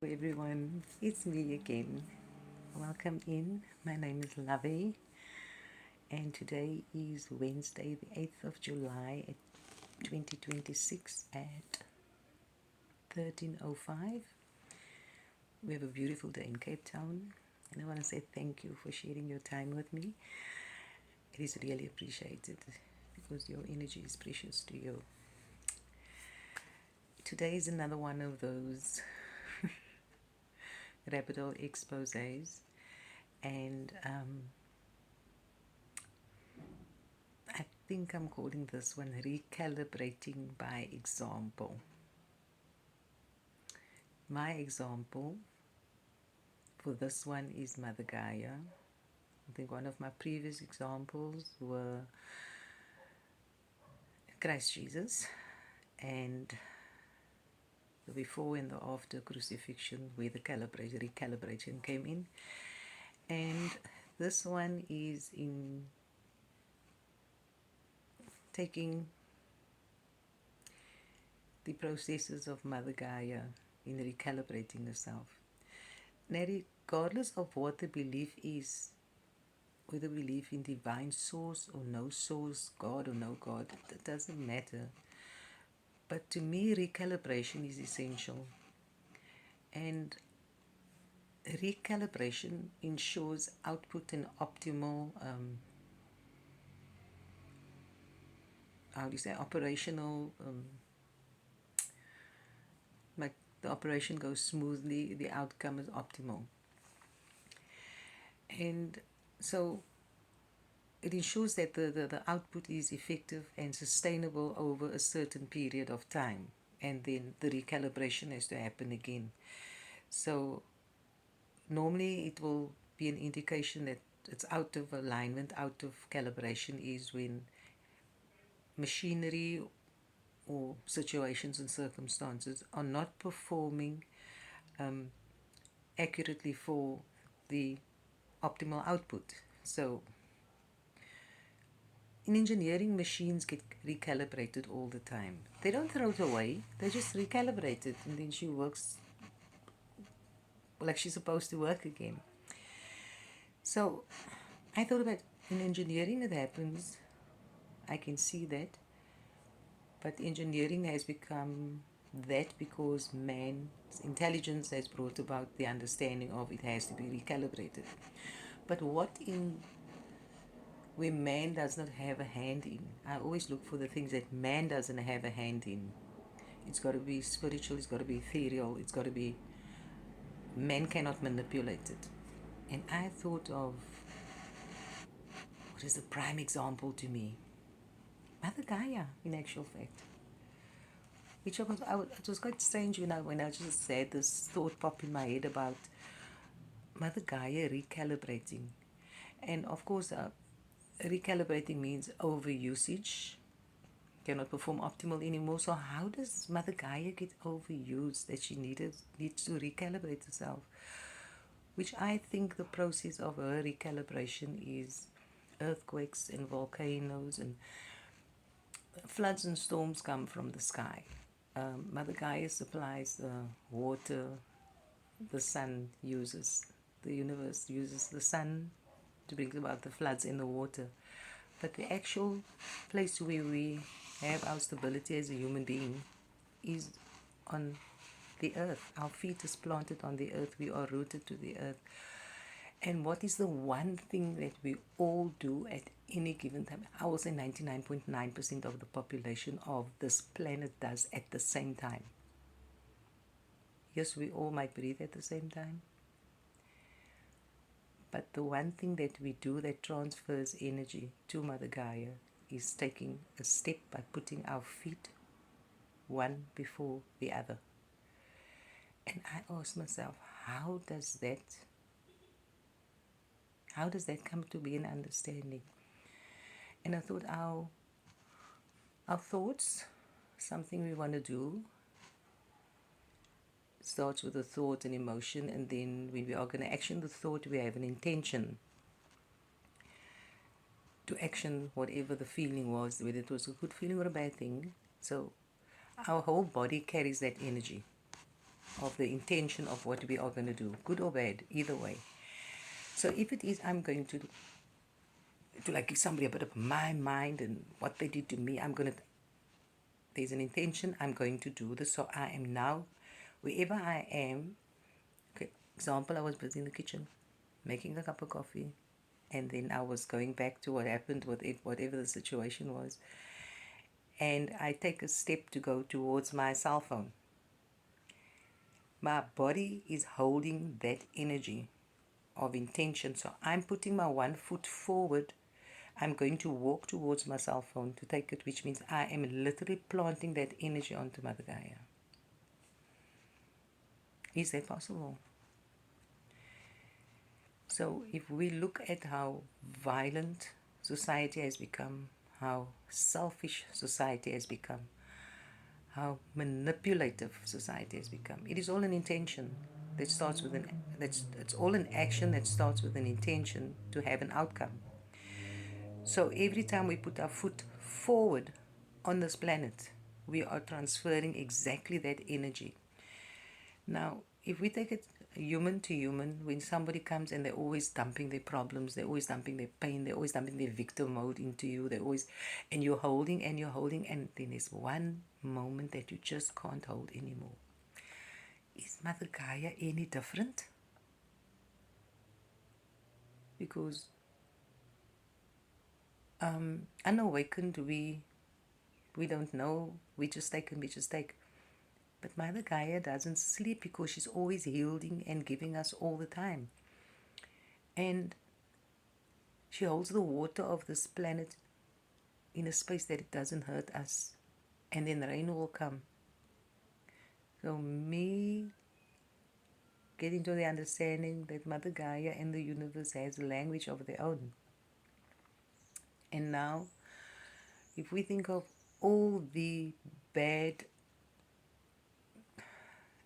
Hello everyone, it's me again. Welcome in. My name is Lovey, and today is Wednesday, the 8th of July, 2026 at 13:05. We have a beautiful day in Cape Town, and I want to say thank you for sharing your time with me. It is really appreciated because your energy is precious to you. Today is another one of those rabbit hole exposes, and I think I'm calling this one Recalibrating by Example. My example for this one is Mother Gaia. I think one of my previous examples were Christ Jesus and the before and the after crucifixion, where the recalibration came in. And this one is in taking the processes of Mother Gaia in recalibrating herself. Now, regardless of what the belief is, whether belief in divine source or no source, God or no God, it doesn't matter. But to me, recalibration is essential. And recalibration ensures output and optimal, operational, like the operation goes smoothly, the outcome is optimal. And so it ensures that the output is effective and sustainable over a certain period of time. And then the recalibration has to happen again. So normally it will be an indication that it's out of alignment, out of calibration, is when machinery or situations and circumstances are not performing accurately for the optimal output. So in engineering, machines get recalibrated all the time. They don't throw it away, they just recalibrate it, and then she works like she's supposed to work again. So I thought about in engineering it happens, I can see that, but engineering has become that because man's intelligence has brought about the understanding of it has to be recalibrated. But what in where man does not have a hand in? I always look for the things that man doesn't have a hand in. It's got to be spiritual, it's got to be ethereal, it's got to be, man cannot manipulate it. And I thought of what is a prime example to me? Mother Gaia, in actual fact. Which it was quite strange when I just said this thought pop in my head about Mother Gaia recalibrating. And of course, recalibrating means overusage, cannot perform optimal anymore. So how does Mother Gaia get overused that she needs to recalibrate herself? Which I think the process of her recalibration is earthquakes and volcanoes and floods and storms come from the sky. Mother Gaia supplies the water, the sun uses, the universe uses the sun to bring about the floods in the water. But the actual place where we have our stability as a human being is on the earth. Our feet is planted on the earth. We are rooted to the earth. And what is the one thing that we all do at any given time? I will say 99.9% of the population of this planet does at the same time. Yes, we all might breathe at the same time. But the one thing that we do that transfers energy to Mother Gaia is taking a step by putting our feet one before the other. And I ask myself, how does that come to be an understanding? And I thought our thoughts, something we want to do, starts with a thought and emotion, and then when we are going to action the thought, we have an intention to action whatever the feeling was, whether it was a good feeling or a bad thing. So our whole body carries that energy of the intention of what we are going to do, good or bad, either way. So if it is, I'm going to like give somebody a bit of my mind and what they did to me, there's an intention, I'm going to do this. So I am now, wherever I am, okay, example, I was busy in the kitchen, making a cup of coffee, and then I was going back to what happened with it, whatever the situation was, and I take a step to go towards my cell phone. My body is holding that energy of intention. So I'm putting my one foot forward. I'm going to walk towards my cell phone to take it, which means I am literally planting that energy onto Mother Gaia. Is that possible? So if we look at how violent society has become, how selfish society has become, how manipulative society has become, it is all an intention that starts with it's all an action that starts with an intention to have an outcome. So every time we put our foot forward on this planet, we are transferring exactly that energy. Now, if we take it human to human, when somebody comes and they're always dumping their problems, they're always dumping their pain, they're always dumping their victim mode into you, and you're holding and you're holding, and then there's one moment that you just can't hold anymore. Is Mother Gaia any different? Because unawakened, we don't know, we just take and we just take. But Mother Gaia doesn't sleep because she's always healing and giving us all the time. And she holds the water of this planet in a space that it doesn't hurt us. And then rain will come. So me getting to the understanding that Mother Gaia and the universe has a language of their own. And now, if we think of all the bad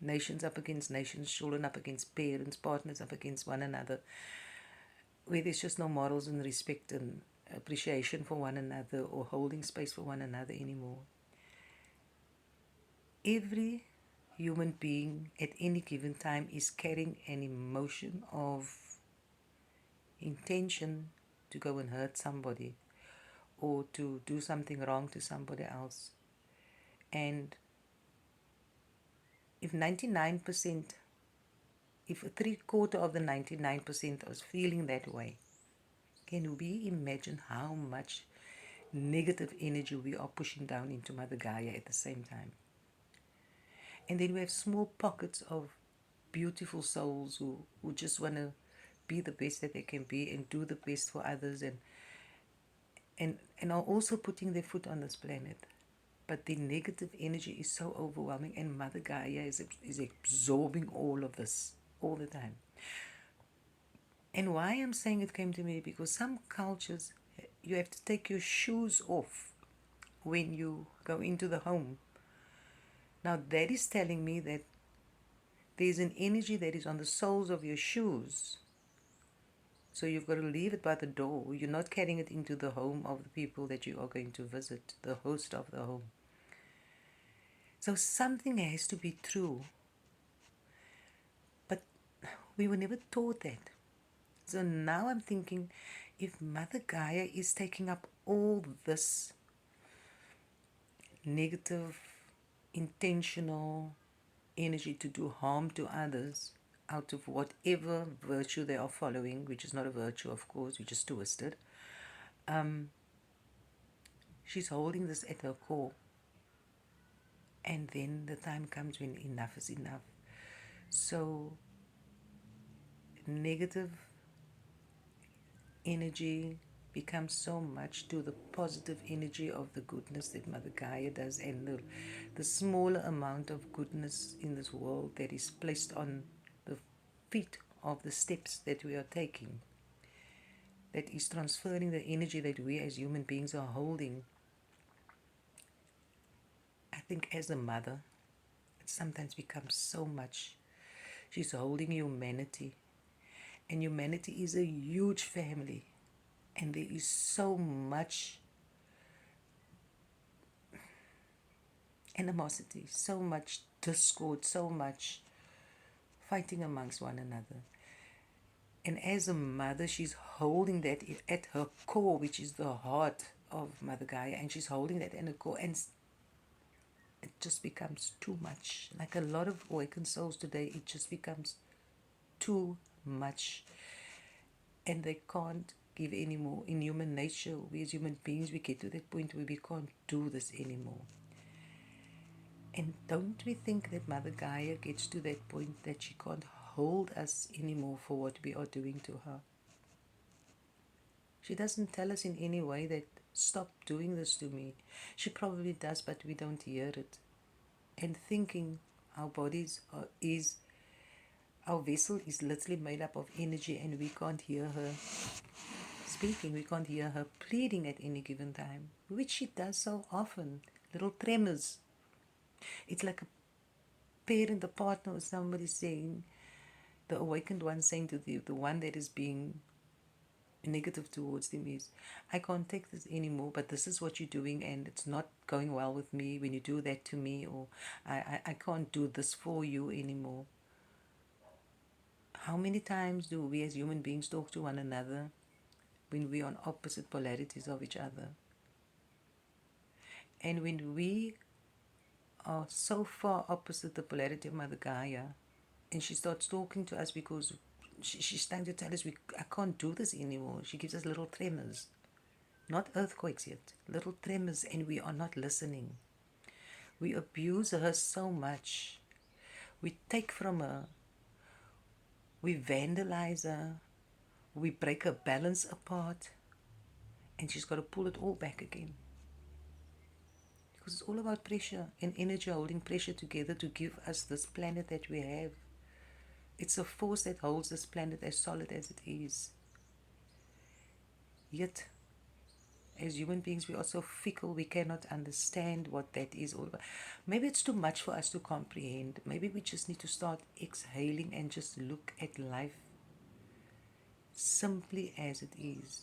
nations up against nations, children up against parents, partners up against one another, where there's just no morals and respect and appreciation for one another or holding space for one another anymore. Every human being at any given time is carrying an emotion of intention to go and hurt somebody or to do something wrong to somebody else. And if 99%, if a 3/4 of the 99% is feeling that way, can we imagine how much negative energy we are pushing down into Mother Gaia at the same time? And then we have small pockets of beautiful souls who just want to be the best that they can be and do the best for others and are also putting their foot on this planet. But the negative energy is so overwhelming, and Mother Gaia is absorbing all of this all the time. And why I'm saying it came to me, because some cultures, you have to take your shoes off when you go into the home. Now that is telling me that there's an energy that is on the soles of your shoes. So you've got to leave it by the door. You're not carrying it into the home of the people that you are going to visit, the host of the home. So something has to be true. But we were never taught that. So now I'm thinking, if Mother Gaia is taking up all this negative, intentional energy to do harm to others out of whatever virtue they are following, which is not a virtue, of course, which is twisted, she's holding this at her core. And then the time comes when enough is enough. So negative energy becomes so much to the positive energy of the goodness that Mother Gaia does, and the smaller amount of goodness in this world that is placed on the feet of the steps that we are taking, that is transferring the energy that we as human beings are holding. I think as a mother, it sometimes becomes so much. She's holding humanity, and humanity is a huge family, and there is so much animosity, so much discord, so much fighting amongst one another. And as a mother, she's holding that at her core, which is the heart of Mother Gaia, and she's holding that in her core, and it just becomes too much. Like a lot of awakened souls today, it just becomes too much, and they can't give anymore. In human nature, we as human beings, we get to that point where we can't do this anymore. And don't we think that Mother Gaia gets to that point that she can't hold us anymore for what we are doing to her? She doesn't tell us in any way that stop doing this to me. She probably does, but we don't hear it. And thinking our bodies our vessel is literally made up of energy, and we can't hear her speaking. We can't hear her pleading at any given time, which she does so often. Little tremors. It's like a parent, a partner, or somebody saying, the awakened one saying to the one that is being negative towards them is, I can't take this anymore, but this is what you're doing and it's not going well with me when you do that to me, or I can't do this for you anymore. How many times do we as human beings talk to one another when we're on opposite polarities of each other? And when we are so far opposite the polarity of Mother Gaia, and she starts talking to us because she's trying to tell us I can't do this anymore. She gives us little tremors. Not earthquakes yet, little tremors, and we are not listening. We abuse her so much. We take from her. We vandalize her. We break her balance apart. And she's got to pull it all back again. Because it's all about pressure and energy holding pressure together to give us this planet that we have. It's a force that holds this planet as solid as it is. Yet, as human beings, we are so fickle, we cannot understand what that is all about. Maybe it's too much for us to comprehend. Maybe we just need to start exhaling and just look at life simply as it is.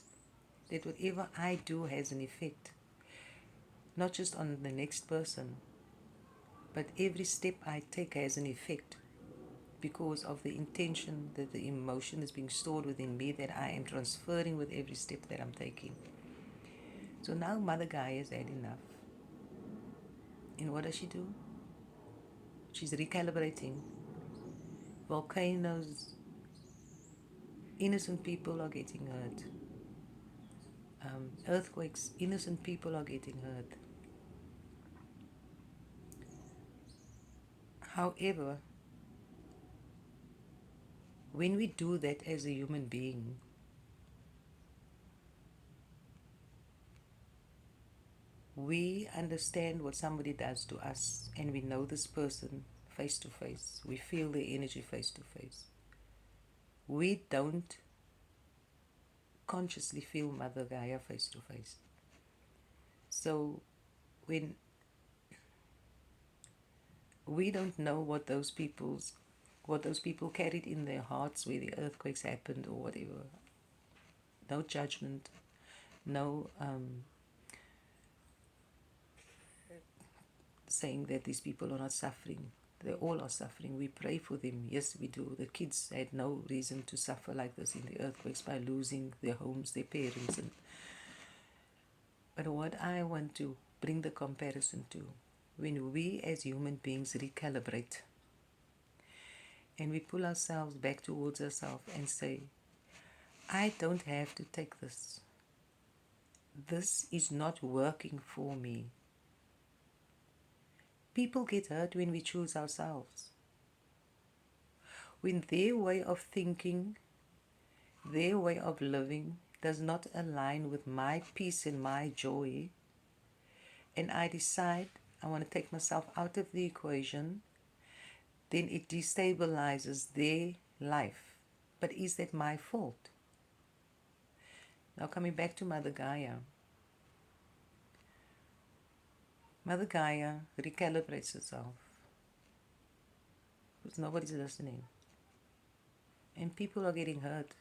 That whatever I do has an effect, not just on the next person, but every step I take has an effect because of the intention, that the emotion is being stored within me that I am transferring with every step that I'm taking. So now Mother Gaia has had enough. And what does she do? She's recalibrating. Volcanoes, innocent people are getting hurt. Earthquakes, innocent people are getting hurt. However, when we do that as a human being, we understand what somebody does to us, and we know this person face to face. We feel their energy face to face. We don't consciously feel Mother Gaia face to face. So when we don't know what those people carried in their hearts where the earthquakes happened or whatever. No judgment, no saying that these people are not suffering. They all are suffering. We pray for them. Yes, we do. The kids had no reason to suffer like this in the earthquakes by losing their homes, their parents. But what I want to bring the comparison to, when we as human beings recalibrate and we pull ourselves back towards ourselves and say, I don't have to take this. This is not working for me. People get hurt when we choose ourselves. When their way of thinking, their way of living does not align with my peace and my joy, and I decide I want to take myself out of the equation, then it destabilizes their life. But is that my fault? Now coming back to Mother Gaia. Mother Gaia recalibrates herself because nobody's listening. And people are getting hurt.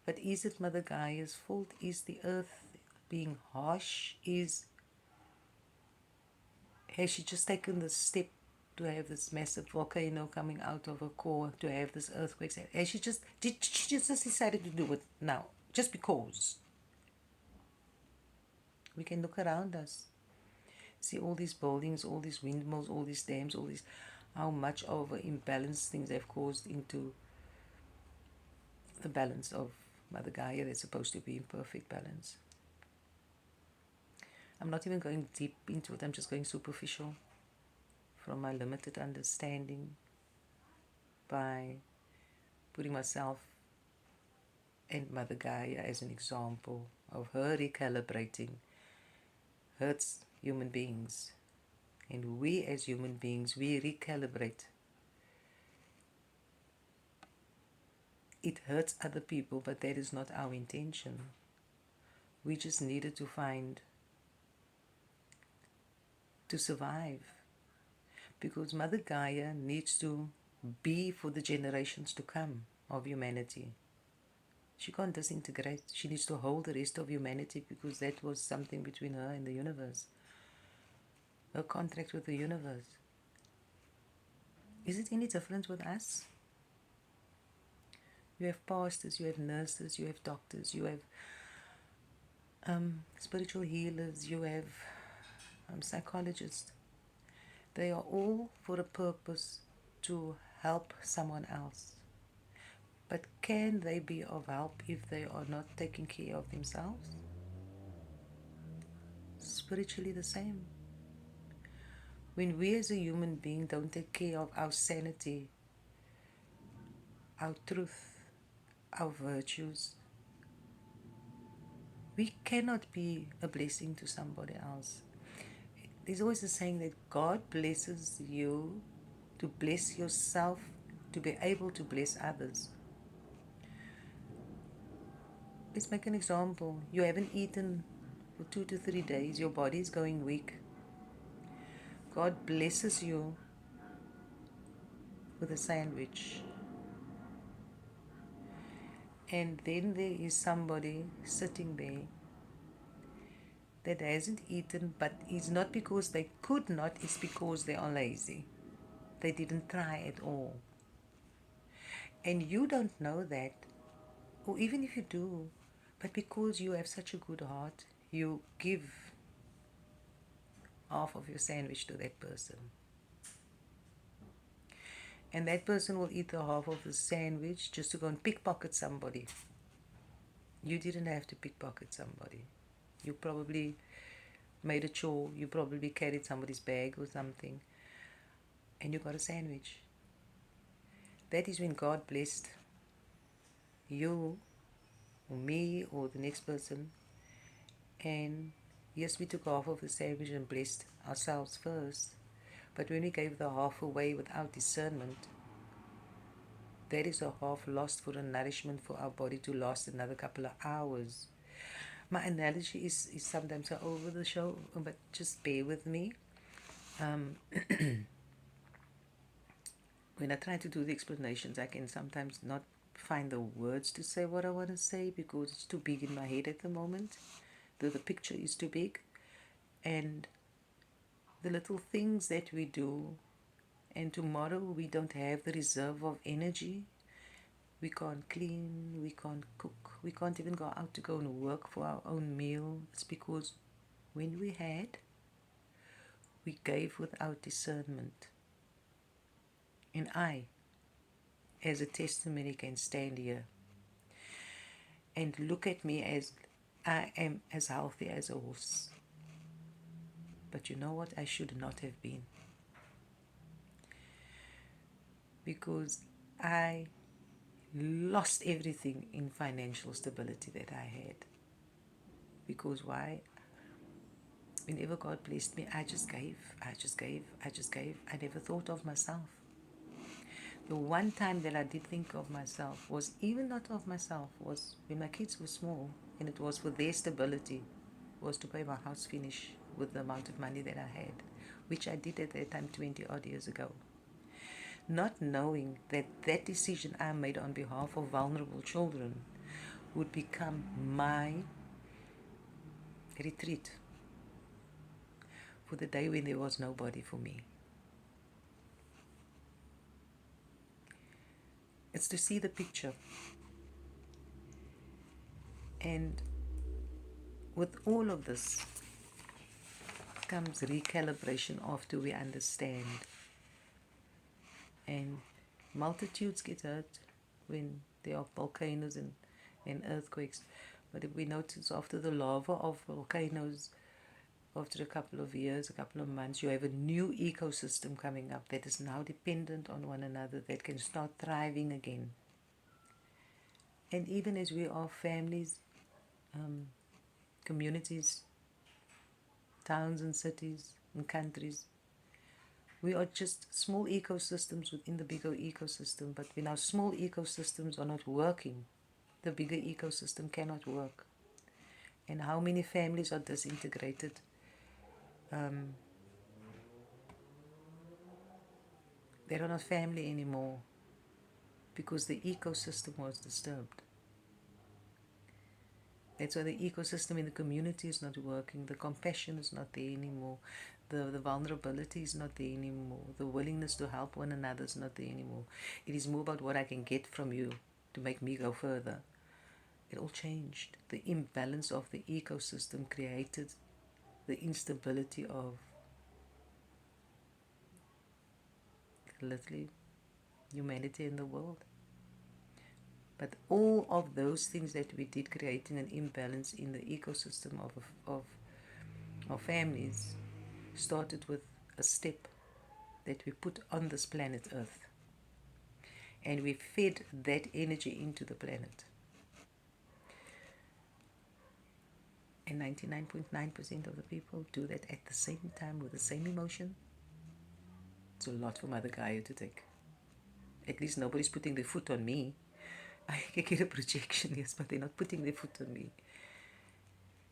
But is it Mother Gaia's fault? Is the earth being harsh? Has she just taken the step to have this massive volcano coming out of her core, to have this earthquakes. And she just decided to do it now, just because. We can look around us, see all these buildings, all these windmills, all these dams, all these, how much of imbalance things have caused into the balance of Mother Gaia that's supposed to be in perfect balance. I'm not even going deep into it, I'm just going superficial from my limited understanding by putting myself and Mother Gaia as an example of her recalibrating hurts human beings. And we as human beings, we recalibrate. It hurts other people, but that is not our intention. We just needed to find, to survive. Because Mother Gaia needs to be for the generations to come of humanity. She can't disintegrate. She needs to hold the rest of humanity, because that was something between her and the universe. Her contract with the universe. Is it any different with us? You have pastors, you have nurses, you have doctors, you have spiritual healers, you have psychologists. They are all for a purpose to help someone else. But can they be of help if they are not taking care of themselves? Spiritually the same. When we as a human being don't take care of our sanity, our truth, our virtues, we cannot be a blessing to somebody else. There's always a saying that God blesses you to bless yourself, to be able to bless others. Let's make an example. You haven't eaten for 2 to 3 days, your body is going weak. God blesses you with a sandwich. And then there is somebody sitting there that hasn't eaten, but it's not because they could not, it's because they are lazy. They didn't try at all. And you don't know that, or even if you do, but because you have such a good heart, you give half of your sandwich to that person. And that person will eat the half of the sandwich just to go and pickpocket somebody. You didn't have to pickpocket somebody. You probably made a chore, you probably carried somebody's bag or something, and you got a sandwich. That is when God blessed you, or me, or the next person. And yes, we took half of the sandwich and blessed ourselves first. But when we gave the half away without discernment, that is a half lost for the nourishment for our body to last another couple of hours. My analogy is sometimes over the show, but just bear with me. When I try to do the explanations, I can sometimes not find the words to say what I want to say because it's too big in my head at the moment. The picture is too big. And the little things that we do, and tomorrow we don't have the reserve of energy. We can't clean, we can't cook, we can't even go out to go and work for our own meal. It's because when we had, we gave without discernment. And I, as a testimony, can stand here and look at me as I am as healthy as a horse. But you know what? I should not have been. Because I lost everything in financial stability that I had. Because why? Whenever God blessed me, I just gave. I never thought of myself. The one time that I did think of myself was, even not of myself, was when my kids were small, and it was for their stability, was to pay my house finish with the amount of money that I had, which I did at that time 20 odd years ago. Not knowing that that decision I made on behalf of vulnerable children would become my retreat for the day when there was nobody for me. It's to see the picture. And with all of this comes recalibration after we understand. And multitudes get hurt when there are volcanoes and earthquakes. But if we notice after the lava of volcanoes, after a couple of years, a couple of months, you have a new ecosystem coming up that is now dependent on one another, that can start thriving again. And even as we are families, communities, towns and cities and countries, we are just small ecosystems within the bigger ecosystem, but when our small ecosystems are not working, the bigger ecosystem cannot work. And how many families are disintegrated? They're not family anymore because the ecosystem was disturbed. That's why the ecosystem in the community is not working. The compassion is not there anymore. The vulnerability is not there anymore. The willingness to help one another is not there anymore. It is more about what I can get from you to make me go further. It all changed. The imbalance of the ecosystem created the instability of literally humanity in the world. But all of those things that we did, creating an imbalance in the ecosystem of our families, started with a step that we put on this planet Earth. And we fed that energy into the planet. And 99.9% of the people do that at the same time with the same emotion. It's a lot for Mother Gaia to take. At least nobody's putting their foot on me. I can get a projection, yes, but they're not putting their foot on me.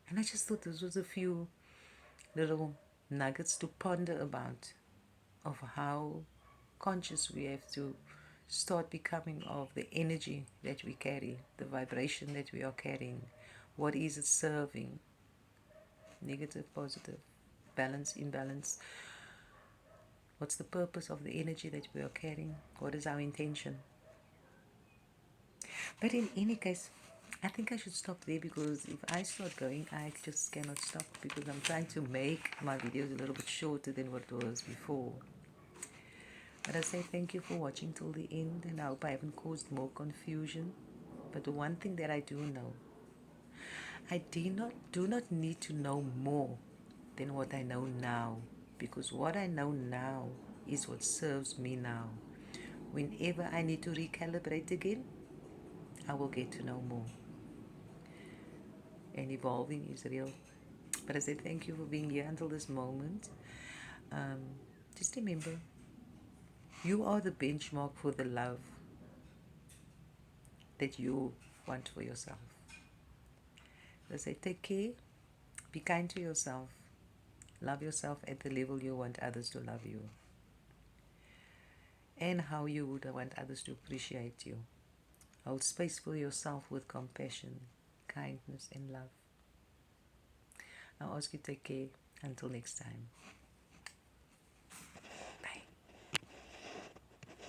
And I just thought this was a few little nuggets to ponder about, of how conscious we have to start becoming of the energy that we carry, the vibration that we are carrying. What is it serving? Negative, positive, balance, imbalance. What's the purpose of the energy that we are carrying? What is our intention? But in any case, I think I should stop there, because if I start going, I just cannot stop, because I'm trying to make my videos a little bit shorter than what it was before. But I say thank you for watching till the end, and I hope I haven't caused more confusion. But the one thing that I do know, I do not need to know more than what I know now, because what I know now is what serves me now. Whenever I need to recalibrate again, I will get to know more. And evolving is real. But I say thank you for being here until this moment. Just remember, you are the benchmark for the love that you want for yourself. I say take care, be kind to yourself, love yourself at the level you want others to love you, and how you would want others to appreciate you. Hold space for yourself with compassion, kindness, and love. I ask you to take care. Until next time.